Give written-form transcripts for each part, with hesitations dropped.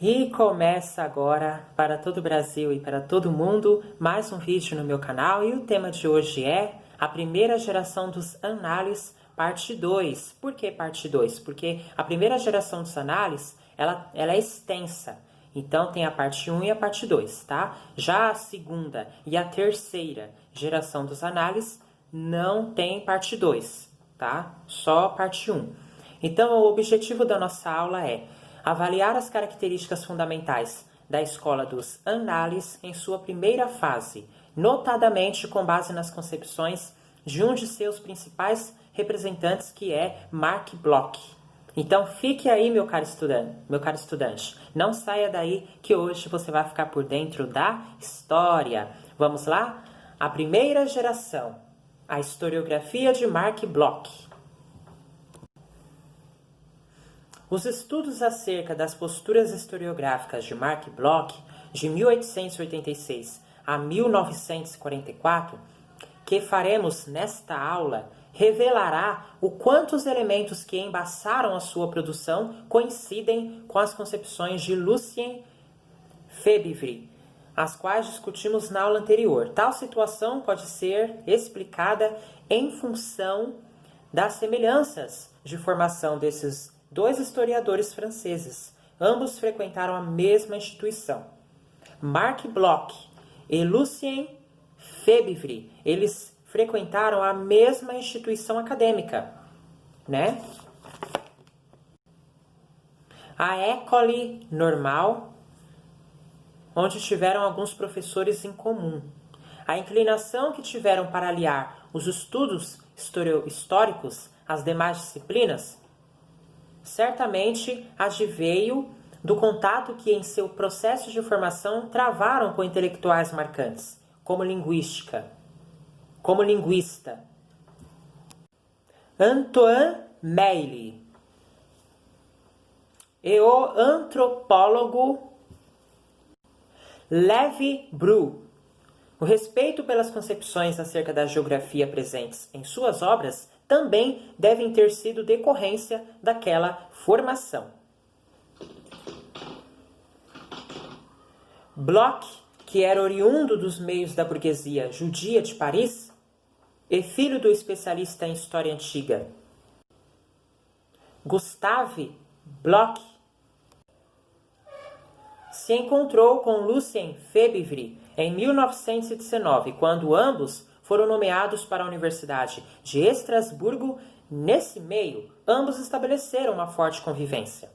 E começa agora, para todo o Brasil e para todo mundo, mais um vídeo no meu canal. E o tema de hoje é a primeira geração dos análises, parte 2. Por que parte 2? Porque a primeira geração dos análises, ela é extensa. Então tem a parte 1 e a parte 2, tá? Já a segunda e a terceira geração dos análises não tem parte 2, tá? Só parte 1. Então o objetivo da nossa aula é avaliar as características fundamentais da escola dos análises em sua primeira fase, notadamente com base nas concepções de um de seus principais representantes, que é Marc Bloch. Então fique aí, meu caro estudante. Não saia daí que hoje você vai ficar por dentro da história. Vamos lá? A primeira geração, a historiografia de Marc Bloch. Os estudos acerca das posturas historiográficas de Marc Bloch, de 1886 a 1944, que faremos nesta aula, revelará o quanto os elementos que embaçaram a sua produção coincidem com as concepções de Lucien Febvre, as quais discutimos na aula anterior. Tal situação pode ser explicada em função das semelhanças de formação desses dois historiadores franceses. Ambos frequentaram a mesma instituição. Marc Bloch e Lucien Febvre, eles frequentaram a mesma instituição acadêmica, né? A École Normale, onde tiveram alguns professores em comum. A inclinação que tiveram para aliar os estudos históricos às demais disciplinas certamente adveio do contato que em seu processo de formação travaram com intelectuais marcantes, como linguista Antoine Meilly e o antropólogo Levi Bru. O respeito pelas concepções acerca da geografia presentes em suas obras também devem ter sido decorrência daquela formação. Bloch, que era oriundo dos meios da burguesia judia de Paris e filho do especialista em história antiga Gustave Bloch, se encontrou com Lucien Febvre em 1919, quando ambos foram nomeados para a Universidade de Estrasburgo. Nesse meio, ambos estabeleceram uma forte convivência.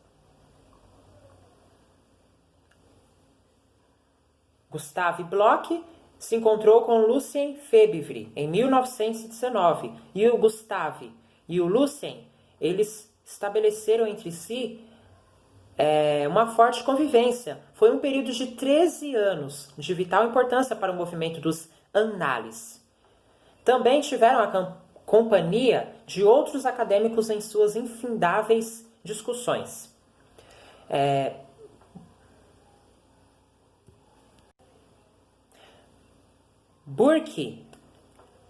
Gustave Bloch se encontrou com Lucien Febvre em 1919 e o Gustave e o Lucien, eles estabeleceram entre si uma forte convivência. Foi um período de 13 anos de vital importância para o movimento dos análises. Também tiveram a companhia de outros acadêmicos em suas infindáveis discussões. Burke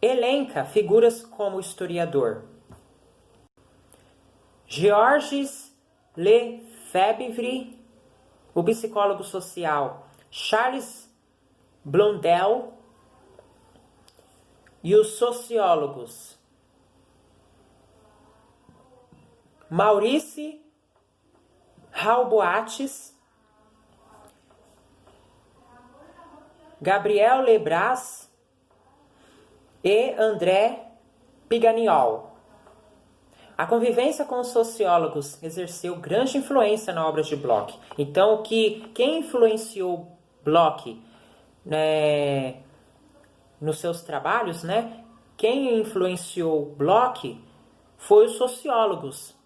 elenca figuras como historiador Georges Lefebvre, o psicólogo social Charles Blondel e os sociólogos Maurice Halboates, Gabriel Lebras e André Piganiol. A convivência com os sociólogos exerceu grande influência na obra de Bloch. Então, quem influenciou Bloch nos seus trabalhos, né? Quem influenciou Bloch foi os sociólogos,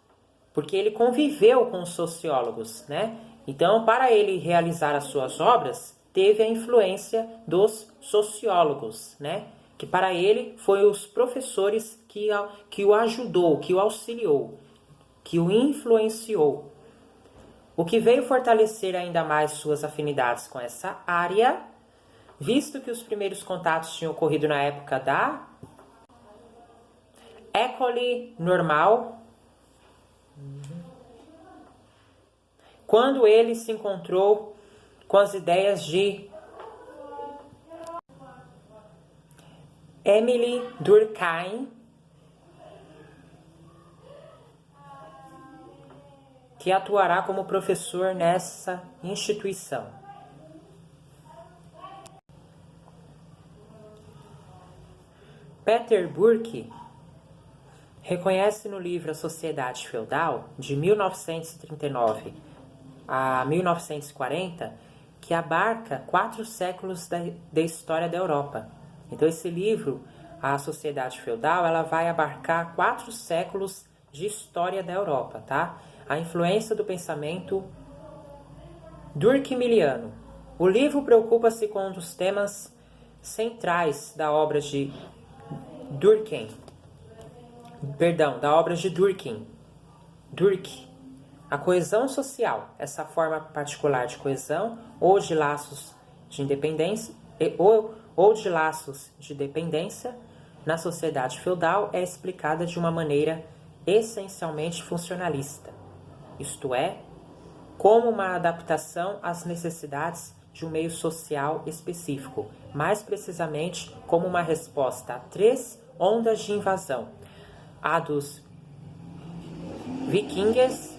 porque ele conviveu com os sociólogos, né? Então, para ele realizar as suas obras, teve a influência dos sociólogos, né? Que para ele foi os professores que o ajudou, que o auxiliou, que o influenciou. O que veio fortalecer ainda mais suas afinidades com essa área, visto que os primeiros contatos tinham ocorrido na época da École Normale, quando ele se encontrou com as ideias de Émile Durkheim, que atuará como professor nessa instituição. Peter Burke reconhece no livro A Sociedade Feudal, de 1939 a 1940, que abarca 4 séculos da história da Europa. Então esse livro, A Sociedade Feudal, ela vai abarcar 4 séculos de história da Europa, tá? A influência do pensamento durkheimiano. O livro preocupa-se com um dos temas centrais da obra de Durkheim. Durkheim. A coesão social, essa forma particular de coesão ou de laços de independência ou de laços de dependência na sociedade feudal é explicada de uma maneira essencialmente funcionalista, isto é, como uma adaptação às necessidades de um meio social específico, mais precisamente como uma resposta a 3 ondas de invasão: a dos vikings,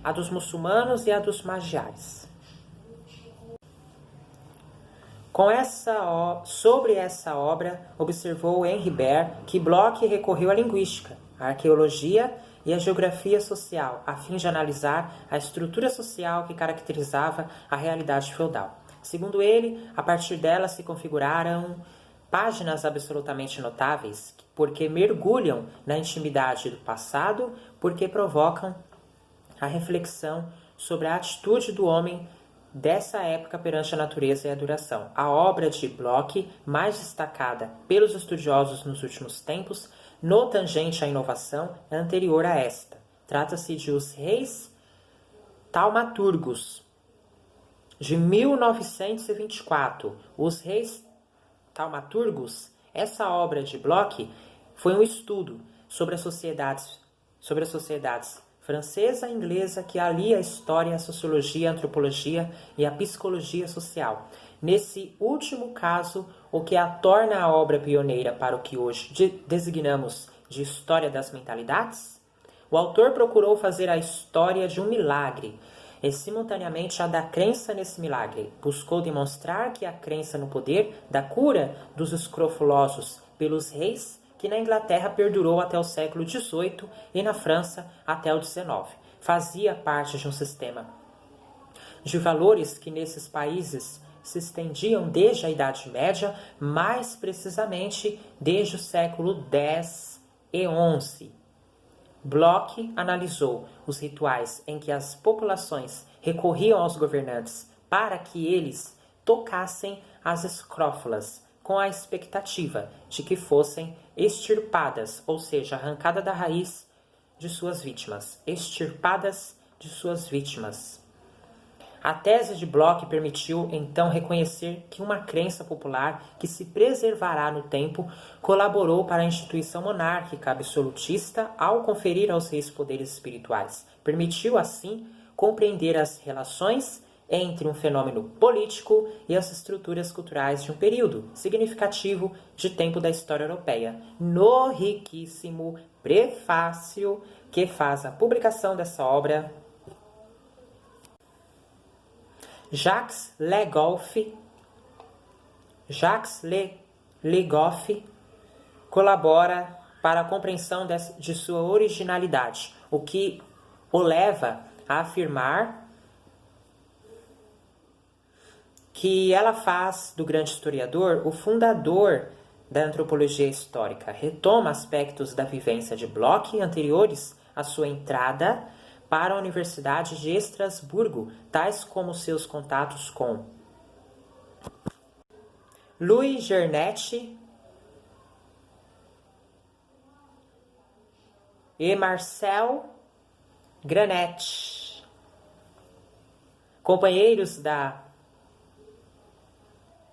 a dos muçulmanos e a dos magiares. Sobre essa obra, observou Henri Ber que Bloch recorreu à linguística, à arqueologia e à geografia social, a fim de analisar a estrutura social que caracterizava a realidade feudal. Segundo ele, a partir dela se configuraram páginas absolutamente notáveis, porque mergulham na intimidade do passado, porque provocam a reflexão sobre a atitude do homem dessa época perante a natureza e a duração. A obra de Bloch, mais destacada pelos estudiosos nos últimos tempos, no tangente à inovação, é anterior a esta. Trata-se de Os Reis Taumaturgos, de 1924. Os Reis Taumaturgos, essa obra de Bloch, foi um estudo sobre as sociedades francesa e inglesa que alia a história, a sociologia, a antropologia e a psicologia social. Nesse último caso, o que a torna a obra pioneira para o que hoje designamos de história das mentalidades? O autor procurou fazer a história de um milagre e, simultaneamente, a da crença nesse milagre. Buscou demonstrar que a crença no poder da cura dos escrofulosos pelos reis, que na Inglaterra perdurou até o século XVIII e na França até o XIX, fazia parte de um sistema de valores que nesses países se estendiam desde a Idade Média, mais precisamente desde o século X e XI. Bloch analisou os rituais em que as populações recorriam aos governantes para que eles tocassem as escrófulas, com a expectativa de que fossem extirpadas, ou seja, arrancadas da raiz de suas vítimas. A tese de Bloch permitiu, então, reconhecer que uma crença popular que se preservará no tempo colaborou para a instituição monárquica absolutista ao conferir aos reis poderes espirituais. Permitiu, assim, compreender as relações entre um fenômeno político e as estruturas culturais de um período significativo de tempo da história europeia. No riquíssimo prefácio que faz a publicação dessa obra, Jacques Le Goff colabora para a compreensão de sua originalidade, o que o leva a afirmar que ela faz do grande historiador o fundador da antropologia histórica. Retoma aspectos da vivência de Bloch anteriores à sua entrada para a Universidade de Estrasburgo, tais como seus contatos com Louis Gernet e Marcel Granet, companheiros da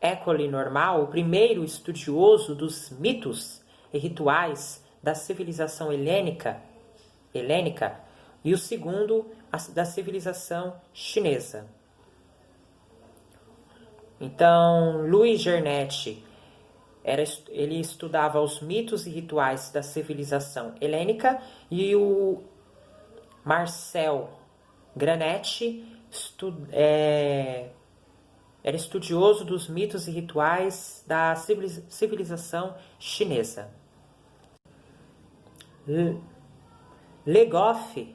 École Normale, o primeiro estudioso dos mitos e rituais da civilização helênica, e o segundo da civilização chinesa. Então, Louis Gernet, ele estudava os mitos e rituais da civilização helênica, e o Marcel Granet era estudioso dos mitos e rituais da civilização chinesa. Le Goff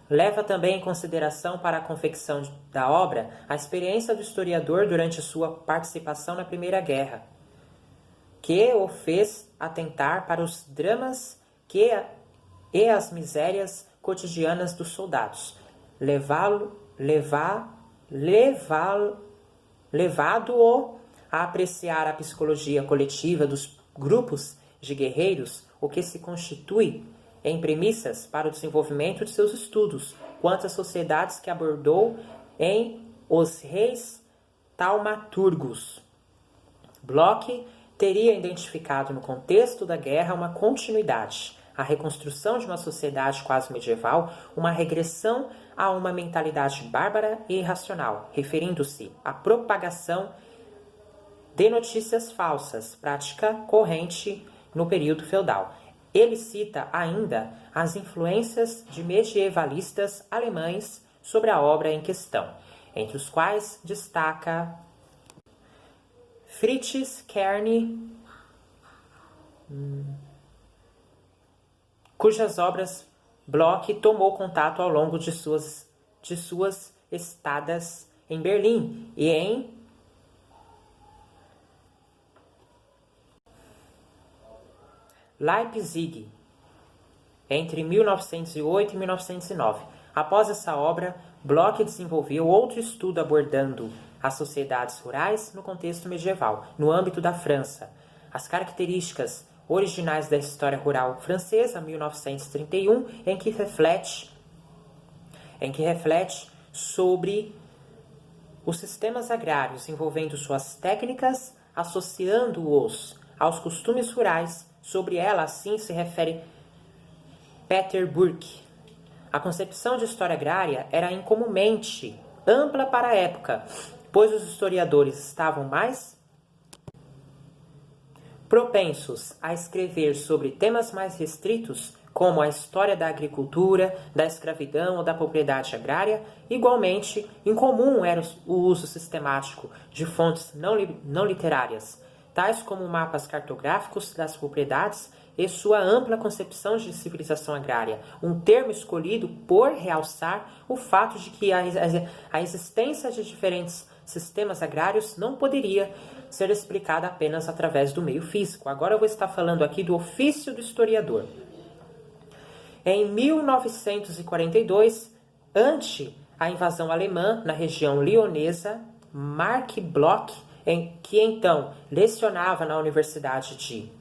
leva também em consideração para a confecção da obra a experiência do historiador durante sua participação na Primeira Guerra, que o fez atentar para os dramas e as misérias cotidianas dos soldados, levado-o a apreciar a psicologia coletiva dos grupos de guerreiros, o que se constitui em premissas para o desenvolvimento de seus estudos quanto às sociedades que abordou em Os Reis Taumaturgos. Bloch teria identificado no contexto da guerra uma continuidade, a reconstrução de uma sociedade quase medieval, uma regressão a uma mentalidade bárbara e irracional, referindo-se à propagação de notícias falsas, prática corrente no período feudal. Ele cita ainda as influências de medievalistas alemães sobre a obra em questão, entre os quais destaca Fritz Kern, cujas obras Bloch tomou contato ao longo de suas estadas em Berlim e em Leipzig, entre 1908 e 1909. Após essa obra, Bloch desenvolveu outro estudo abordando as sociedades rurais no contexto medieval, no âmbito da França, as características originais da história rural francesa, 1931, em que reflete sobre os sistemas agrários, envolvendo suas técnicas, associando-os aos costumes rurais. Sobre ela, assim, se refere Peter Burke. A concepção de história agrária era incomumente ampla para a época, pois os historiadores estavam mais propensos a escrever sobre temas mais restritos, como a história da agricultura, da escravidão ou da propriedade agrária. Igualmente, incomum era o uso sistemático de fontes não literárias, tais como mapas cartográficos das propriedades e sua ampla concepção de civilização agrária, um termo escolhido por realçar o fato de que a existência de diferentes sistemas agrários não poderia ser explicada apenas através do meio físico. Agora eu vou estar falando aqui do ofício do historiador. Em 1942, ante a invasão alemã na região lionesa, Marc Bloch, que então lecionava na Universidade de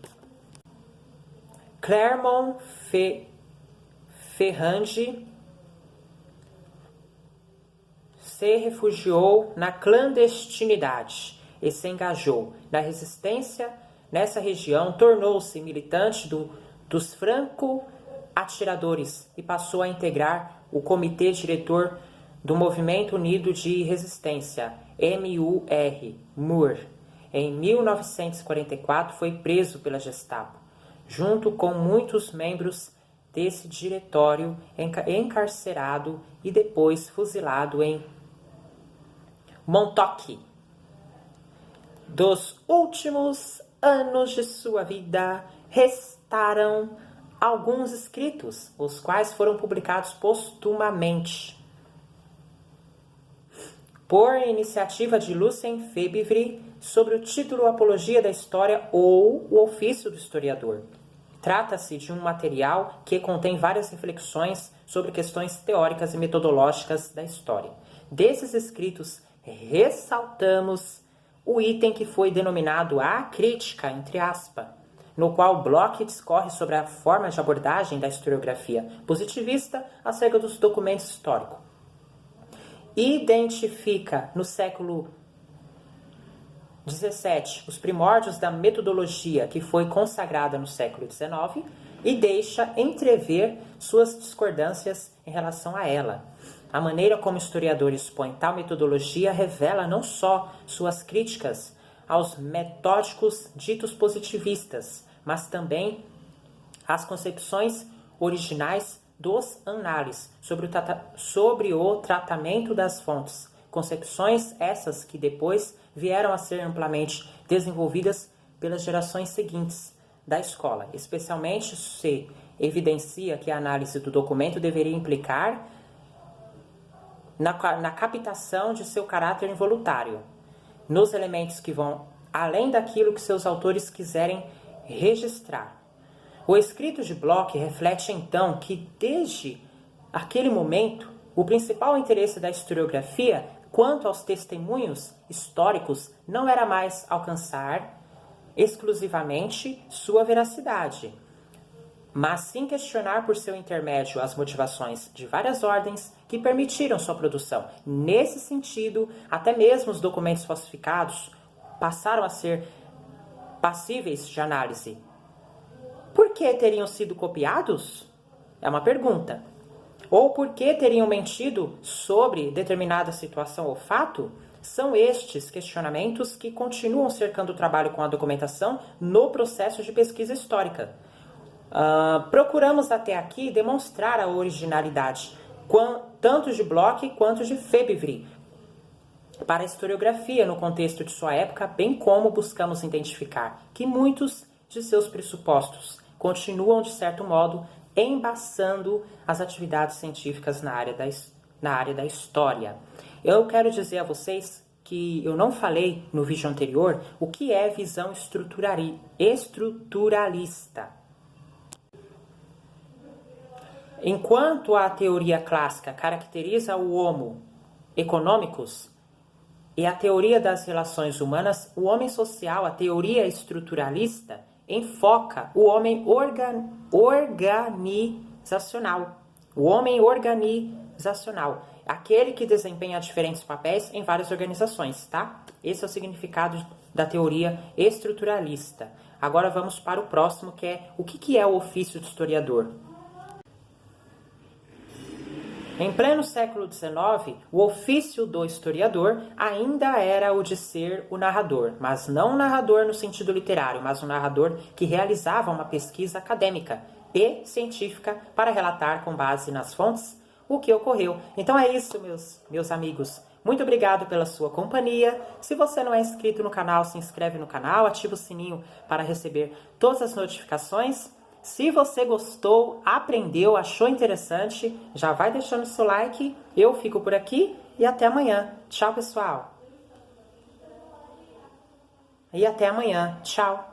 Clermont-Ferrand, se refugiou na clandestinidade e se engajou na resistência nessa região, tornou-se militante dos franco-atiradores e passou a integrar o comitê diretor do Movimento Unido de Resistência, MUR. Em 1944 foi preso pela Gestapo, junto com muitos membros desse diretório, encarcerado e depois fuzilado em Montauk. Dos últimos anos de sua vida, restaram alguns escritos, os quais foram publicados postumamente por iniciativa de Lucien Febvre, sobre o título Apologia da História ou o Ofício do Historiador. Trata-se de um material que contém várias reflexões sobre questões teóricas e metodológicas da história. Desses escritos, ressaltamos o item que foi denominado a crítica, entre aspas, no qual Bloch discorre sobre a forma de abordagem da historiografia positivista acerca dos documentos históricos. Identifica no século XVII os primórdios da metodologia que foi consagrada no século XIX e deixa entrever suas discordâncias em relação a ela. A maneira como o historiador expõe tal metodologia revela não só suas críticas aos metódicos ditos positivistas, mas também as concepções originais dos análises sobre o tratamento das fontes. Concepções essas que depois vieram a ser amplamente desenvolvidas pelas gerações seguintes da escola. Especialmente se evidencia que a análise do documento deveria implicar na captação de seu caráter involuntário, nos elementos que vão além daquilo que seus autores quiserem registrar. O escrito de Bloch reflete então que, desde aquele momento, o principal interesse da historiografia quanto aos testemunhos históricos não era mais alcançar exclusivamente sua veracidade, mas sim questionar por seu intermédio as motivações de várias ordens que permitiram sua produção. Nesse sentido, até mesmo os documentos falsificados passaram a ser passíveis de análise. Por que teriam sido copiados? É uma pergunta. Ou por que teriam mentido sobre determinada situação ou fato? São estes questionamentos que continuam cercando o trabalho com a documentação no processo de pesquisa histórica. Procuramos até aqui demonstrar a originalidade, tanto de Bloch quanto de Febvre, para a historiografia no contexto de sua época, bem como buscamos identificar que muitos de seus pressupostos continuam, de certo modo, embaçando as atividades científicas na área da história. Eu quero dizer a vocês que eu não falei no vídeo anterior o que é visão estruturalista. Enquanto a teoria clássica caracteriza o homo economicus e a teoria das relações humanas, o homem social, a teoria estruturalista, enfoca o homem organizacional. O homem organizacional, aquele que desempenha diferentes papéis em várias organizações, tá? Esse é o significado da teoria estruturalista. Agora vamos para o próximo, que é o que é o ofício de historiador. Em pleno século XIX, o ofício do historiador ainda era o de ser o narrador, mas não o narrador no sentido literário, mas um narrador que realizava uma pesquisa acadêmica e científica para relatar com base nas fontes o que ocorreu. Então é isso, meus amigos. Muito obrigado pela sua companhia. Se você não é inscrito no canal, se inscreve no canal, ativa o sininho para receber todas as notificações. Se você gostou, aprendeu, achou interessante, já vai deixando seu like. Eu fico por aqui e até amanhã. Tchau, pessoal. E até amanhã. Tchau.